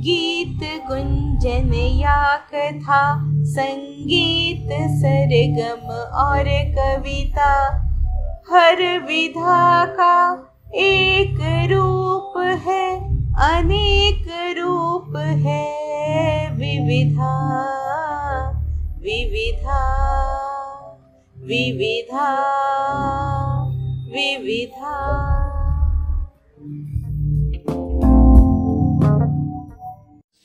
गीत गुंजन या कथा, संगीत सरगम और कविता, हर विधा का एक रूप है, अनेक रूप है विविधा विविधा विविधा विविधा।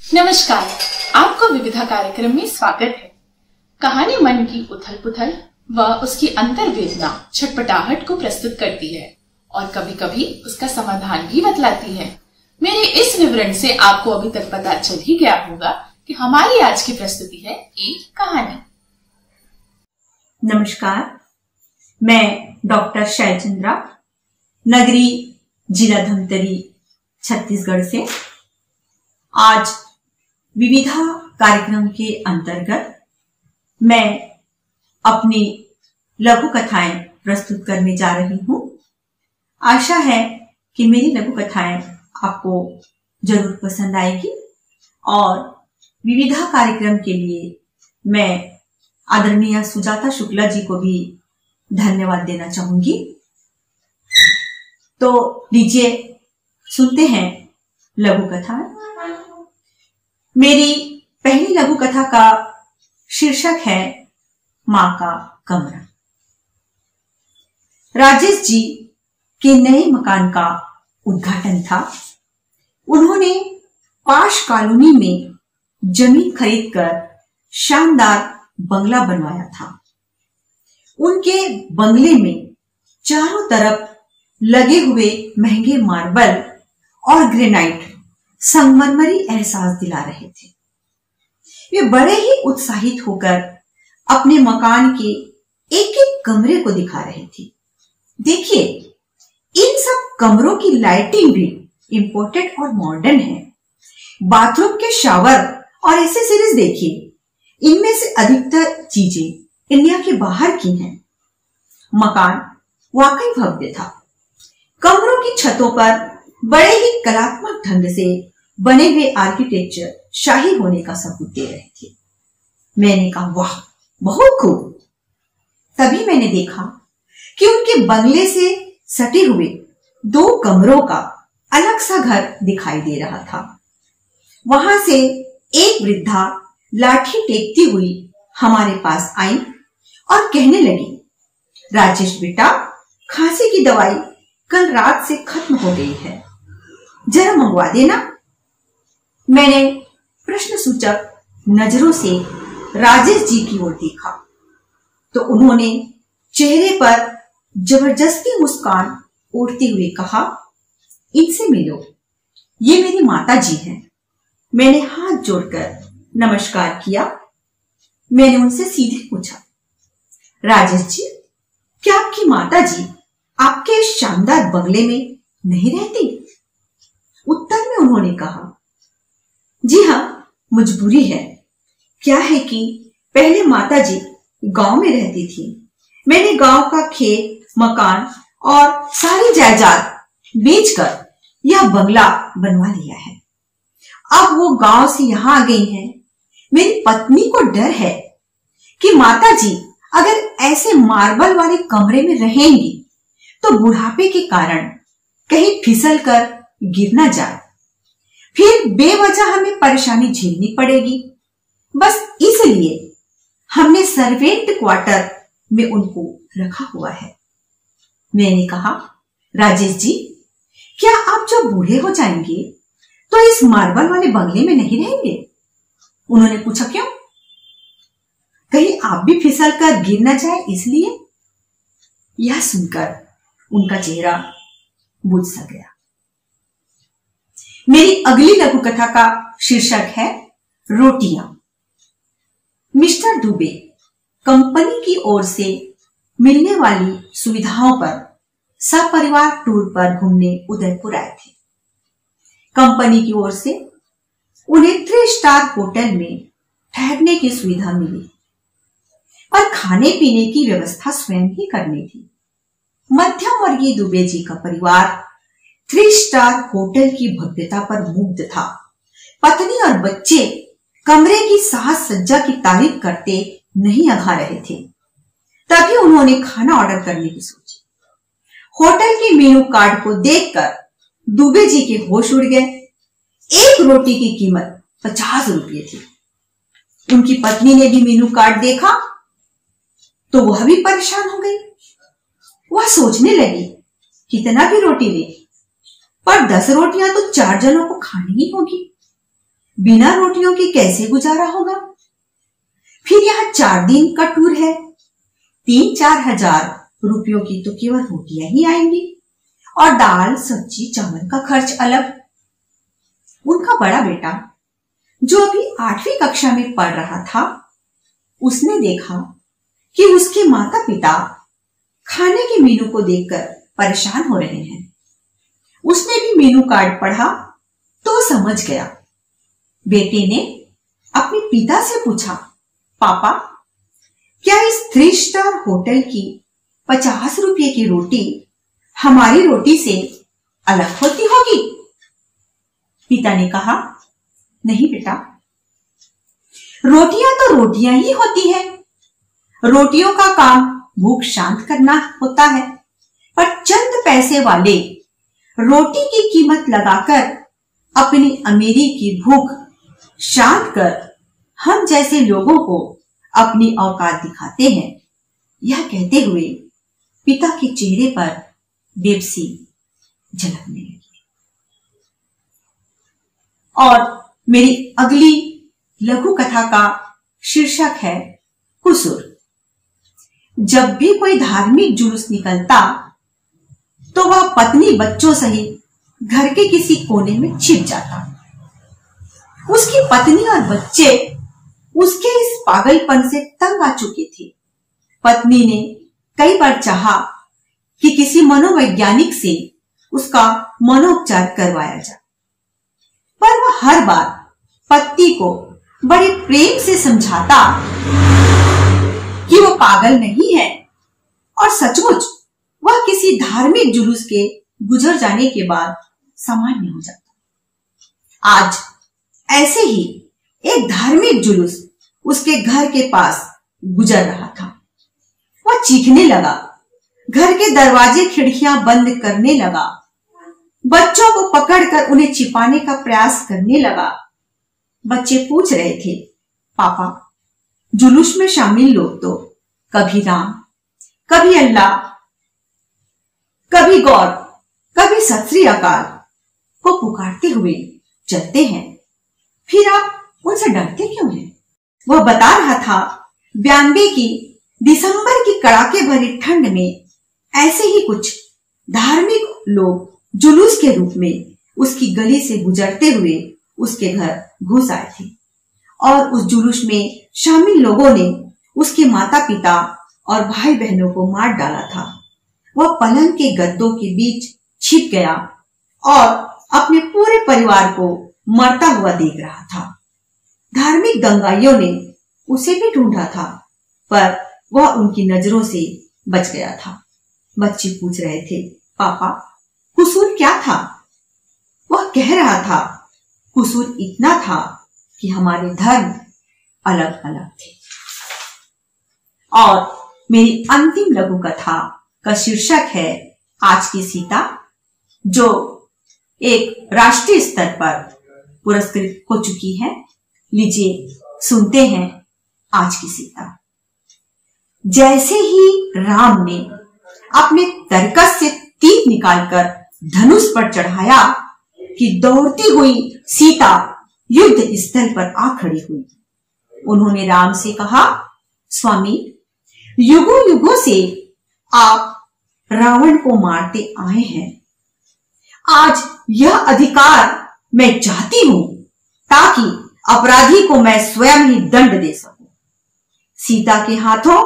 नमस्कार, आपको विविधा कार्यक्रम में स्वागत है। कहानी मन की उथल पुथल व उसकी अंतर्वेदना छटपटाहट को प्रस्तुत करती है और कभी कभी उसका समाधान भी बतलाती है। मेरे इस विवरण से आपको अभी तक पता चल ही गया होगा कि हमारी आज की प्रस्तुति है एक कहानी। नमस्कार, मैं डॉक्टर शैलचंद्रा, नगरी जिला धमतरी, छत्तीसगढ़ से। आज विविधा कार्यक्रम के अंतर्गत मैं अपनी लघु कथाएं प्रस्तुत करने जा रही हूँ। आशा है कि मेरी लघु कथाएं आपको जरूर पसंद आएगी और विविधा कार्यक्रम के लिए मैं आदरणीय सुजाता शुक्ला जी को भी धन्यवाद देना चाहूंगी। तो लीजिए सुनते हैं लघु कथा। मेरी पहली लघु कथा का शीर्षक है मां का कमरा। राजेश जी के नए मकान का उद्घाटन था। उन्होंने पाश कॉलोनी में जमीन खरीदकर शानदार बंगला बनवाया था। उनके बंगले में चारों तरफ लगे हुए महंगे मार्बल और ग्रेनाइट संगमरमरी एहसास दिला रहे थे। वे बड़े ही उत्साहित होकर अपने मकान के एक एक कमरे को दिखा रहे थे। देखिए, इन सब कमरों की लाइटिंग भी इम्पोर्टेड और मॉडर्न है। बाथरूम के शावर और एसेसरीज देखिए, इनमें से अधिकतर चीजें इंडिया के बाहर की हैं। मकान वाकई भव्य था। कमरों की छतों पर बड़े ही कलात्मक ढंग से बने हुए आर्किटेक्चर शाही होने का सबूत दे रहे थे। मैंने कहा, वाह, बहुत खूब। तभी मैंने देखा कि उनके बंगले से सटे हुए 2 कमरों का अलग सा घर दिखाई दे रहा था। वहां से एक वृद्धा लाठी टेकती हुई हमारे पास आई और कहने लगी, राजेश बेटा, खांसी की दवाई कल रात से खत्म हो गई है, जरा मंगवा देना। मैंने प्रश्न सूचक नजरों से राजेश जी की ओर देखा तो उन्होंने चेहरे पर जबरदस्ती मुस्कान ओढ़ते हुए कहा, इनसे मिलो, ये मेरी माता जी हैं। मैंने हाथ जोड़कर नमस्कार किया। मैंने उनसे सीधे पूछा, राजेश जी, क्या आपकी माता जी आपके शानदार बंगले में नहीं रहती? उत्तर में उन्होंने कहा, जी हाँ, मजबूरी है। क्या है कि पहले माता जी गांव में रहती थी। मैंने गांव का खेत, मकान और सारी जायदाद बेचकर यह बंगला बनवा लिया है। अब वो गांव से यहां आ गई हैं। मेरी पत्नी को डर है कि माता जी अगर ऐसे मार्बल वाले कमरे में रहेंगी तो बुढ़ापे के कारण कहीं फिसल कर गिर ना जाए, फिर बेवजह हमें परेशानी झेलनी पड़ेगी। बस इसलिए हमने सर्वेंट क्वार्टर में उनको रखा हुआ है। मैंने कहा, राजेश जी, क्या आप जब बूढ़े हो जाएंगे तो इस मार्बल वाले बंगले में नहीं रहेंगे? उन्होंने पूछा, क्यों? कहीं आप भी फिसल कर गिर न जाए इसलिए। यह सुनकर उनका चेहरा बुझ सा गया। मेरी अगली लघु कथा का शीर्षक है रोटियां। मिस्टर दुबे कंपनी की ओर से मिलने वाली सुविधाओं पर सपरिवार टूर पर घूमने उदयपुर आए थे। कंपनी की ओर से उन्हें 3 स्टार होटल में ठहरने की सुविधा मिली और खाने पीने की व्यवस्था स्वयं ही करनी थी। मध्यम वर्गीय दुबे जी का परिवार 3 स्टार होटल की भव्यता पर मुग्ध था, पत्नी और बच्चे कमरे की साज सज्जा की तारीफ करते नहीं अघा रहे थे। तभी उन्होंने खाना ऑर्डर करने की सोची। होटल के मेनू कार्ड को देखकर दुबे जी के होश उड़ गए। एक रोटी की कीमत 50 रुपये थी। उनकी पत्नी ने भी मेनू कार्ड देखा तो वह भी परेशान हो गई। वह सोचने लगी, कितना भी रोटी ले, पर 10 रोटियां तो 4 जनों को खानी ही होगी। बिना रोटियों के कैसे गुजारा होगा? फिर यहाँ 4 दिन का टूर है, 3-4 हजार रुपयों की तो केवल रोटियां ही आएंगी और दाल सब्जी चावल का खर्च अलग। उनका बड़ा बेटा जो अभी 8वीं कक्षा में पढ़ रहा था, उसने देखा कि उसके माता पिता खाने के मेनू को देखकर परेशान हो रहे हैं। उसने भी मेनू कार्ड पढ़ा तो समझ गया। बेटे ने अपने पिता से पूछा, पापा, क्या इस 3 स्टार होटल की 50 रुपये की रोटी हमारी रोटी से अलग होती होगी? पिता ने कहा, नहीं बेटा, रोटियां तो रोटियां ही होती है। रोटियों का काम भूख शांत करना होता है, पर चंद पैसे वाले रोटी की कीमत लगाकर अपनी अमीरी की भूख शांत कर हम जैसे लोगों को अपनी औकात दिखाते हैं। यह कहते हुए पिता के चेहरे पर बेबसी झलकने लगी। और मेरी अगली लघु कथा का शीर्षक है कुसूर। जब भी कोई धार्मिक जुलूस निकलता तो वह पत्नी बच्चों सहित घर के किसी कोने में छिप जाता। उसकी पत्नी और बच्चे उसके इस पागलपन से तंग आ चुके थे। पत्नी ने कई बार चाहा कि किसी मनोवैज्ञानिक से उसका मनोपचार करवाया जाए, पर वह हर बार पति को बड़े प्रेम से समझाता कि वो पागल नहीं है और सचमुच वह किसी धार्मिक जुलूस के गुजर जाने के बाद सामान्य हो जाता। आज ऐसे ही एक धार्मिक जुलूस उसके घर के पास गुजर रहा था। वह चीखने लगा, घर के दरवाजे खिड़कियां बंद करने लगा, बच्चों को पकड़कर उन्हें छिपाने का प्रयास करने लगा। बच्चे पूछ रहे थे, पापा, जुलूस में शामिल लोग तो कभी राम, कभी अल्लाह, कभी गौर, कभी सत श्री अकाल को पुकारते हुए चलते हैं, फिर आप उनसे डरते क्यों हैं? वह बता रहा था, 92 की दिसंबर की कड़ाके भरी ठंड में ऐसे ही कुछ धार्मिक लोग जुलूस के रूप में उसकी गली से गुजरते हुए उसके घर घुस आए थे और उस जुलूस में शामिल लोगों ने उसके माता पिता और भाई बहनों को मार डाला था। वह पलंग के गद्दों के बीच छिप गया और अपने पूरे परिवार को मरता हुआ देख रहा था। धार्मिक दंगाइयों ने उसे भी ढूंढा था, पर वह उनकी नजरों से बच गया था। बच्चे पूछ रहे थे, पापा, कुसूर क्या था? वह कह रहा था, कुसूर इतना था कि हमारे धर्म अलग अलग थे। और मेरी अंतिम लघु कथा का शीर्षक है आज की सीता, जो एक राष्ट्रीय स्तर पर पुरस्कृत हो चुकी है। लीजिए सुनते हैं आज की सीता। जैसे ही राम ने अपने तरकस से तीर निकालकर धनुष पर चढ़ाया कि दौड़ती हुई सीता युद्ध स्थल पर आ खड़ी हुई। उन्होंने राम से कहा, स्वामी, युगों युगों से आप रावण को मारते आए हैं। आज यह अधिकार मैं चाहती हूं ताकि अपराधी को मैं स्वयं ही दंड दे सकूं। सीता के हाथों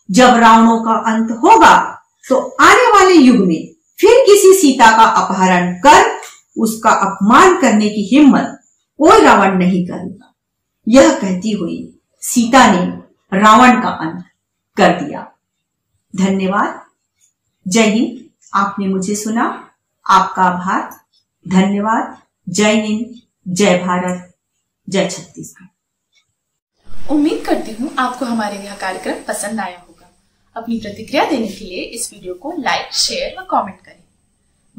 जब रावणों का अंत होगा तो आने वाले युग में फिर किसी सीता का अपहरण कर उसका अपमान करने की हिम्मत कोई रावण नहीं करेगा। यह कहती हुई सीता ने रावण का अंत कर दिया। धन्यवाद। जय हिंद। आपने मुझे सुना, आपका आभार। धन्यवाद। जय हिंद, जय भारत, जय छत्तीसगढ़। उम्मीद करती हूँ आपको हमारे यह कार्यक्रम पसंद आया होगा। अपनी प्रतिक्रिया देने के लिए इस वीडियो को लाइक, शेयर व कमेंट करें।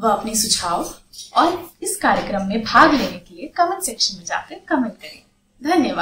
वह अपने सुझाव और इस कार्यक्रम में भाग लेने के लिए कमेंट सेक्शन में जाकर कमेंट करें। धन्यवाद।